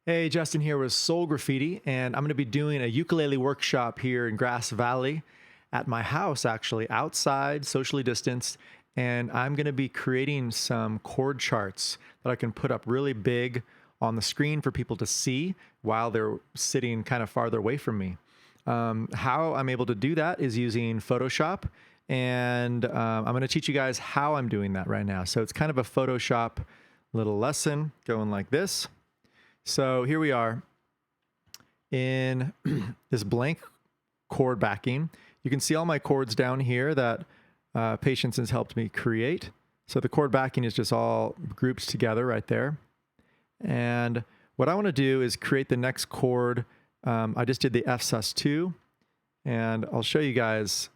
Hey, Justin here with Soul Graffiti, and I'm going to be doing a ukulele workshop here in Grass Valley at my house, actually, outside, socially distanced. And I'm going to be creating some chord charts that I can put up really big on the screen for people to see while they're sitting kind of farther away from me. How I'm able to do that is using Photoshop, and I'm going to teach you guys how I'm doing that right now. So it's kind of a Photoshop little lesson going like this. So here we are in this blank chord backing. You can see all my chords down here that Patience has helped me create. So the chord backing is just all grouped together right there. And what I want to do is create the next chord. I just did the F sus2, and I'll show you guys.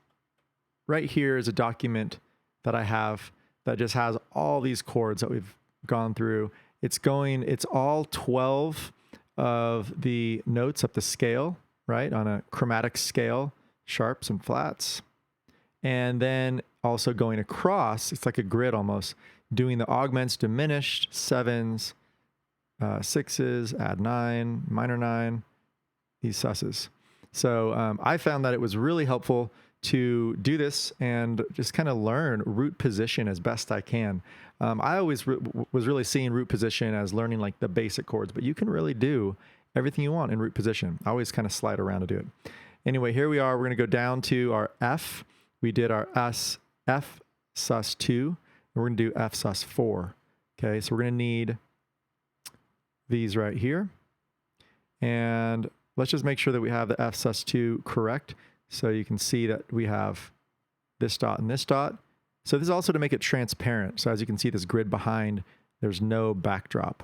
Right here is a document that I have that just has all these chords that we've gone through. It's all 12 of the notes up the scale, right? On a chromatic scale, sharps and flats. And then also going across, it's like a grid almost, doing the augments, diminished, sevens, sixes, add 9, minor 9, these susses. So I found that it was really helpful to do this and just kind of learn root position as best I can. I always was really seeing root position as learning like the basic chords, but you can really do everything you want in root position. I always kind of slide around to do it. Anyway, here we are. We're going to go down to our F. We did our F sus2, and we're going to do F sus4. Okay, so we're going to need these right here. And let's just make sure that we have the F sus2 correct. So you can see that we have this dot and this dot. So this is also to make it transparent. So as you can see, this grid behind, there's no backdrop.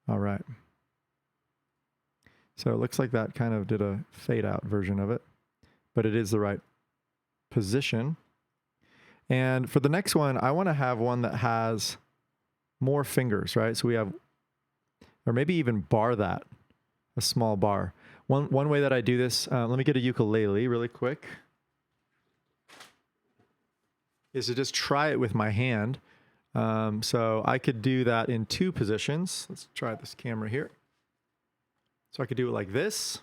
All right. So it looks like that kind of did a fade out version of it, but it is the right position. And for the next one, I want to have one that has more fingers, right? So we have, or maybe even bar that, a small bar. One way that I do this, let me get a ukulele really quick, is to just try it with my hand. So I could do that in 2 positions. Let's try this camera here. So I could do it like this.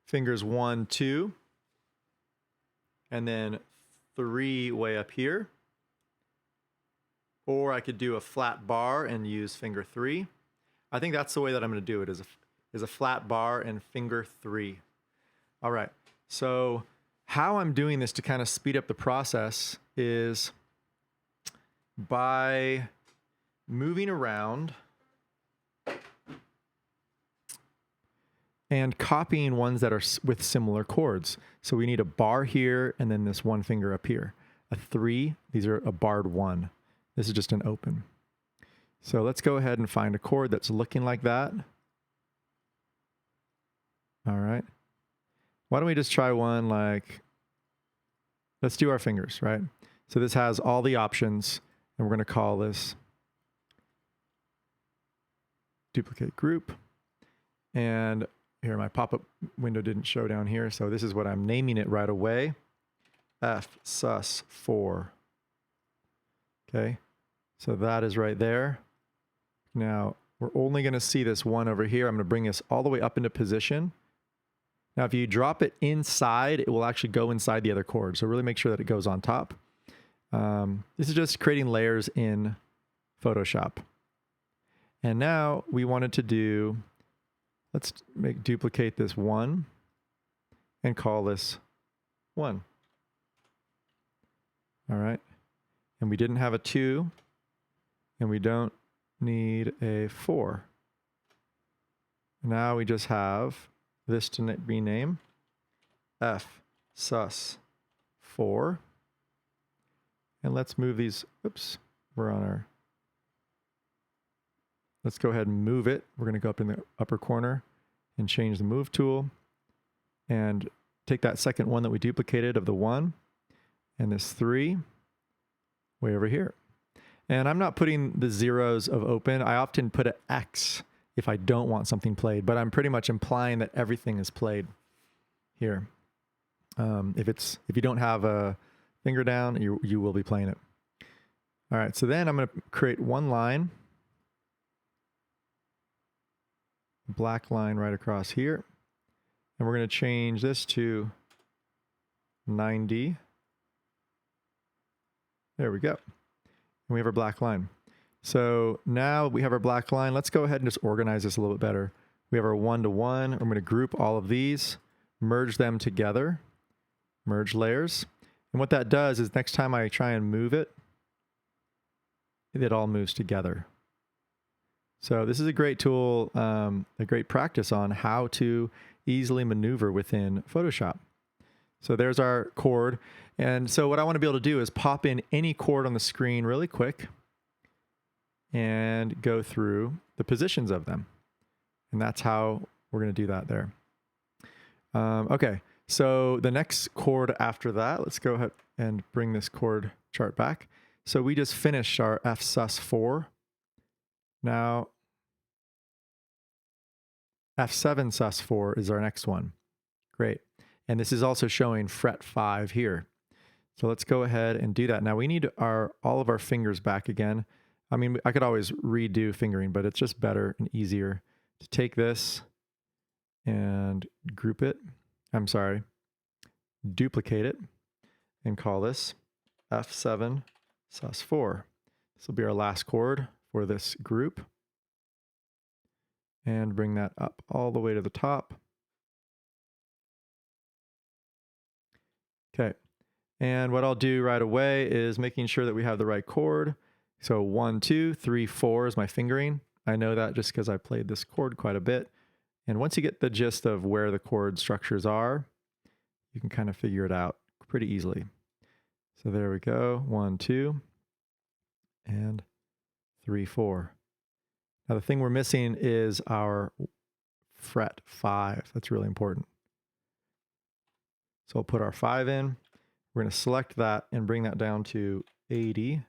Fingers 1, 2, and then 3 way up here. Or I could do a flat bar and use finger 3. I think that's the way that I'm going to do it, is a flat bar and finger 3. All right. So how I'm doing this to kind of speed up the process is by moving around and copying ones that are with similar chords. So we need a bar here and then this 1 finger up here. A 3, these are a barred 1. This is just an open. So let's go ahead and find a chord that's looking like that. All right. Why don't we just try one like, let's do our fingers, right? So this has all the options, and we're going to call this duplicate group. And here, my pop-up window didn't show down here, so this is what I'm naming it right away. F sus4. Okay, so that is right there. Now, we're only going to see this one over here. I'm going to bring this all the way up into position. Now, if you drop it inside, it will actually go inside the other chord. So really make sure that it goes on top. This is just creating layers in Photoshop. And now we wanted to do, let's duplicate this 1 and call this 1. All right. And we didn't have a 2, and we don't need a 4. Now we just have this to be named F sus4. And let's move these, oops, we're on our, let's go ahead and move it. We're going to go up in the upper corner and change the move tool and take that second one that we duplicated of the 1 and this 3 way over here. And I'm not putting the zeros of open. I often put an X if I don't want something played, but I'm pretty much implying that everything is played here. If you don't have a finger down, you will be playing it. All right, so then I'm going to create one line, black line right across here. And we're going to change this to 90. There we go. And we have our black line. So now we have our black line. Let's go ahead and just organize this a little bit better. We have our 1-to-1. I'm going to group all of these, merge them together, merge layers. And what that does is next time I try and move it, it all moves together. So this is a great tool, a great practice on how to easily maneuver within Photoshop. So there's our chord. And so what I want to be able to do is pop in any chord on the screen really quick and go through the positions of them. And that's how we're going to do that there. Okay, so the next chord after that, let's go ahead and bring this chord chart back. So we just finished our F sus4. Now, F7 sus4 is our next one. Great. And this is also showing fret 5 here. So let's go ahead and do that. Now we need all of our fingers back again. I mean, I could always redo fingering, but it's just better and easier to take this and group it. I'm sorry, duplicate it and call this F7 sus4. This will be our last chord for this group. And bring that up all the way to the top. Okay. And what I'll do right away is making sure that we have the right chord. So 1, 2, 3, 4 is my fingering. I know that just because I played this chord quite a bit. And once you get the gist of where the chord structures are, you can kind of figure it out pretty easily. So there we go. 1, 2, and 3, 4. Now the thing we're missing is our fret 5. That's really important. So I'll put our 5 in. We're going to select that and bring that down to 80, a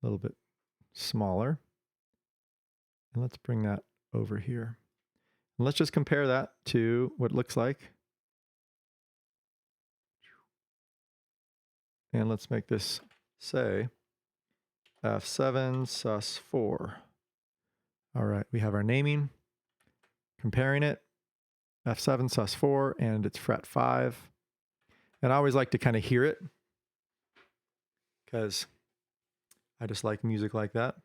little bit smaller. And let's bring that over here. And let's just compare that to what it looks like. And let's make this say F7 sus4. All right, we have our naming, comparing it, F7 sus4, and it's fret 5. And I always like to kind of hear it because I just like music like that.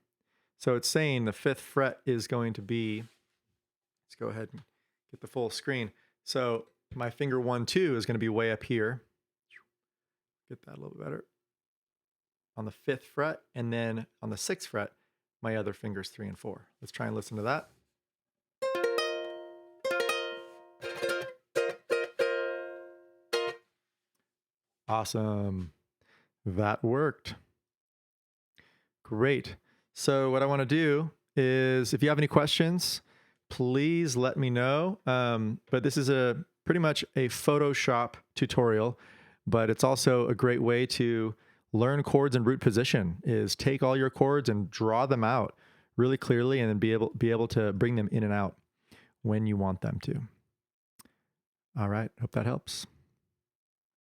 So it's saying the 5th fret is going to be, let's go ahead and get the full screen. So my finger 1, 2 is going to be way up here. Get that a little bit better. On the 5th fret, and then on the 6th fret, my other fingers 3 and 4. Let's try and listen to that. Awesome. That worked. Great. So what I want to do is, if you have any questions, please let me know. But this is pretty much a Photoshop tutorial, but it's also a great way to learn chords in root position, is take all your chords and draw them out really clearly and then be able to bring them in and out when you want them to. All right. Hope that helps.